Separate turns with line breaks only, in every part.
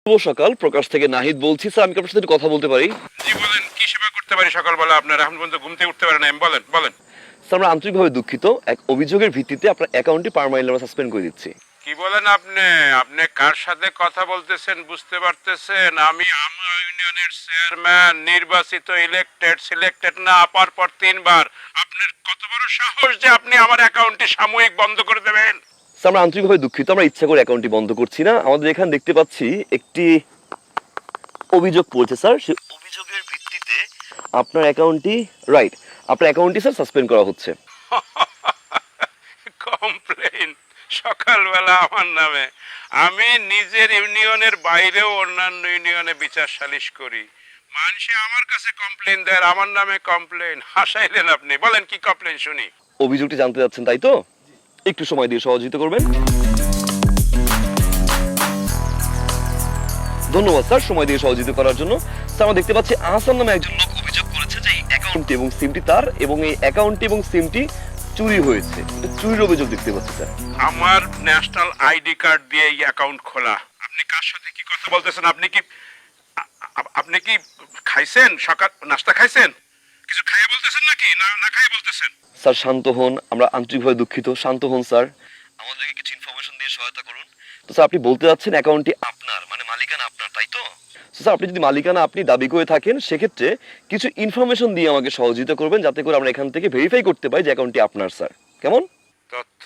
শুভ সকাল, প্রকাশ থেকে নাহিদ বলছি। স্যার, আমি কি আপনার সাথে একটু কথা বলতে পারি?
জি বলেন, কি সেবা করতে পারি সকালবেলা? আপনার এখন পর্যন্ত ঘুম থেকে উঠতে পারেন না, বলেন বলেন।
স্যার, আমরা আন্তরিকভাবে দুঃখিত। এক অভিযোগের ভিত্তিতে আপনার অ্যাকাউন্টটি পার্মানেন্টলি আমরা সাসপেন্ড করে দিচ্ছি।
কি বলেন আপনি? আপনি কার সাথে কথা বলতেছেন বুঝতে পারতেছেন? আমি আমার ইউনিয়নের চেয়ারম্যান, নির্বাচিত, ইলেক্টেড, সিলেক্টেড না, আপার পর 3 বার। আপনার কত বড় সাহস যে আপনি আমার অ্যাকাউন্টটি সাময়িক বন্ধ করে দেবেন?
স্যার, আমরা আন্তরিকভাবে দুঃখিত। আমরা ইচ্ছা করে অ্যাকাউন্টটি বন্ধ করছি না। আমাদের এখানে দেখতে পাচ্ছি একটি অভিযোগ পড়ছে স্যার। সেই অভিযোগের ভিত্তিতে আপনার অ্যাকাউন্টটি আপনার অ্যাকাউন্টটি স্যার সাসপেন্ড করা হচ্ছে।
কমপ্লেন সকালবেলা আমার নামে? আমি নিজের ইউনিয়নের বাইরেও অন্যান্য ইউনিয়নে বিচার সালিশ করি। মানুষে আমার কাছে কমপ্লেন দেয়, আর আমার নামে কমপ্লেন? হাসাইলেন আপনি। বলেন কি কমপ্লেন শুনি।
অভিযোগটি জানতে যাচ্ছেন, তাই তো? একটু সময় দিয়ে সহযোগিতা করবেন। ধন্যবাদ স্যার, সময় দিয়ে সহযোগিতা করার জন্য। স্যার, আমরা দেখতে পাচ্ছি আহসান নামে একজন লোক অভিযোগ করেছে যে এই অ্যাকাউন্টটি এবং সিমটি তার, এবং এই অ্যাকাউন্টটি এবং সিমটি চুরি হয়েছে। এটা চুরির অভিযোগ দেখতে পাচ্ছি স্যার।
আমার ন্যাশনাল আইডি কার্ড দিয়ে এই অ্যাকাউন্ট খোলা। আপনি কার সাথে কি কথা বলতেছেন? আপনি কি খাইছেন? সকাল নাস্তা খাইছেন? কিছু খাইয়ে বলতেছেন নাকি না না খাইয়ে বলতেছেন?
স্যার, শান্ত হন। আমরা আন্তরিকভাবে দুঃখিত। শান্ত হন স্যার। আমাদেরকে কিছু ইনফরমেশন দিয়ে সহায়তা করুন। তো স্যার, আপনি বলতে যাচ্ছেন অ্যাকাউন্টটি আপনার, মানে মালিকানা আপনার, তাই তো? স্যার, আপনি যদি মালিকানা আপনি দাবি করে থাকেন, সেক্ষেত্রে কিছু ইনফরমেশন দিয়ে আমাকে সহযোগিতা করবেন, যাতে করে আমরা এখান থেকে ভেরিফাই করতে পারি যে অ্যাকাউন্টটি আপনার স্যার। কেমন?
তথ্য?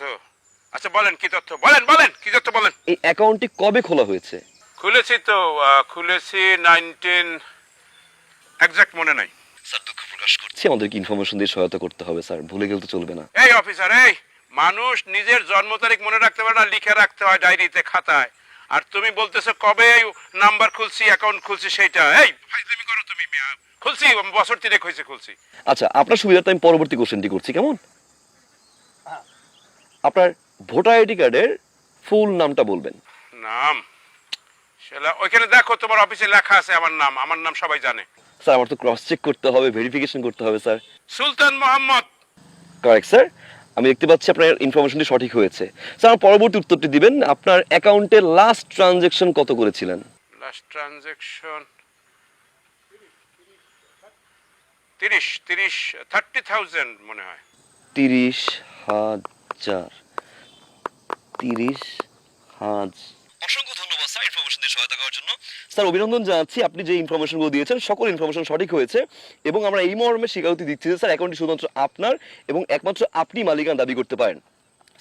আচ্ছা বলেন কি তথ্য, বলেন বলেন কি তথ্য বলেন।
এই অ্যাকাউন্টটি কবে খোলা হয়েছে?
খুলেছি তো, খুলেছি 19, এক্সাক্ট মনে নাই।
স্যার, দুঃখ প্রকাশ করছি। আমাদেরকে ইনফরমেশন দিয়ে সহায়তা করতে হবে স্যার, ভুলে গেলে তো চলবে না।
এই অফিসার, এই মানুষ নিজের জন্ম তারিখ মনে রাখতে পারে না, লিখে রাখতে হয় ডায়েরিতে, খাতায়। আর তুমি বলতেছো কবে নাম্বার খুলছি, অ্যাকাউন্ট খুলছি সেইটা? এই ফাইজলামি করো তুমি। খুলছি বছর 3 হয়েছে খুলছি।
আচ্ছা, আপনার সুবিধার্থে আমি পরবর্তী কোশ্চেনটি করছি, কেমন? আপনার ভোটার আইডি কার্ডের ফুল নামটা বলবেন।
নাম? সেটা ওইখানে দেখো, তোমার অফিসে লেখা আছে আমার নাম সবাই জানে।
স্যার, আমার তো ক্রস চেক করতে হবে, ভেরিফিকেশন করতে হবে sir.
Sultan Mohammad.
Correct sir. আমি দেখতে পাচ্ছি আপনার ইনফরমেশনটি সঠিক হয়েছে। স্যার, আমার পরবর্তী উত্তরটি দিবেন। আপনার অ্যাকাউন্টে লাস্ট ট্রানজ্যাকশন কত করেছিলেন?
লাস্ট ট্রানজ্যাকশন 30,000 মনে হয়।
30,000। 30,000। অসংখ্য ধন্যবাদ স্যার ইনফরমেশন দিয়ে সহায়তা করার জন্য। স্যার, অভিনন্দন জানাচ্ছি। আপনি যে ইনফরমেশনগুলো দিয়েছেন সকল ইনফরমেশন সঠিক হয়েছে, এবং আমরা এই মর্মে স্বীকারোক্তি দিচ্ছি যে স্যার অ্যাকাউন্টটি শুধুমাত্র আপনার, এবং একমাত্র আপনি মালিকানা দাবি করতে পারেন।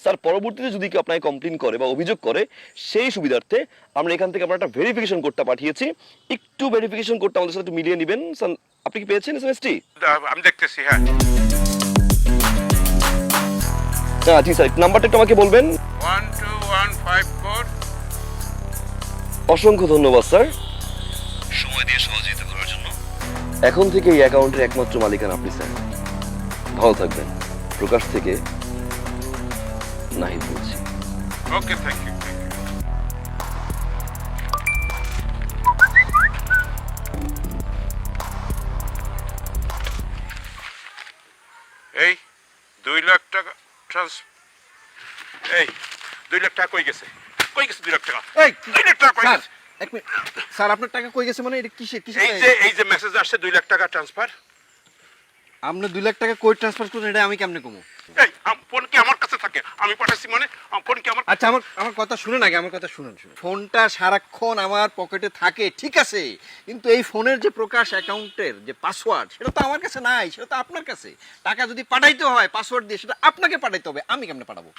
স্যার, পরবর্তীতে যদি কেউ আপনাকে কমপ্লেন করে বা অভিযোগ করে, সেই সুবিধার্থে আমরা এখান থেকে আমরা একটা ভেরিফিকেশন কোডটা পাঠিয়েছি। একটু ভেরিফিকেশন কোডটা আমাদের সাথে একটু মিলিয়ে নেবেন। স্যার, আপনি কি পেয়েছেন এসএমএসটি?
আমি দেখতেছি। হ্যাঁ,
জি স্যার, নাম্বারটা একটু আমাকে বলবেন।
12154।
অসংখ্য ধন্যবাদ স্যার সময় দিয়ে সহযোগিতা করার জন্য। এখন থেকে এই অ্যাকাউন্টের একমাত্র মালিকানা আপনি স্যার। ভালো থাকবেন। প্রকাশ থেকে নাহিদ বলছি।
ওকে, থ্যাংক ইউ। এই 2 লাখ টাকা এই 2 লাখ টাকা কই গেছে? কই গেছে 2 লাখ টাকা?
এই
2 লাখ টাকা কই
স্যার,
গেছে?
এক মিনিট স্যার, আপনার টাকা কই গেছে মানে এটা কিসের
এই যে মেসেজ আসছে 2 লাখ টাকা ট্রান্সফার।
আপনি 2 লাখ টাকা কই ট্রান্সফার করছেন এটা আমি কেমনে কমু?
এই ফোন কি আমার কাছে থাকে? আমি পাঠাইছি মানে ফোন কি আমার?
আচ্ছা, আমার কথা শুনেন আগে, আমার কথা শুনুন। ফোনটা সারাক্ষণ আমার পকেটে থাকে, ঠিক আছে, কিন্তু এই ফোনের যে প্রকাশ অ্যাকাউন্টের যে পাসওয়ার্ড, সেটা তো আমার কাছে নাই, সেটা তো আপনার কাছে। টাকা যদি পাঠাইতে হয় পাসওয়ার্ড দিয়ে, সেটা আপনাকে পাঠাইতে হবে, আমি কেমনে পাঠাবো?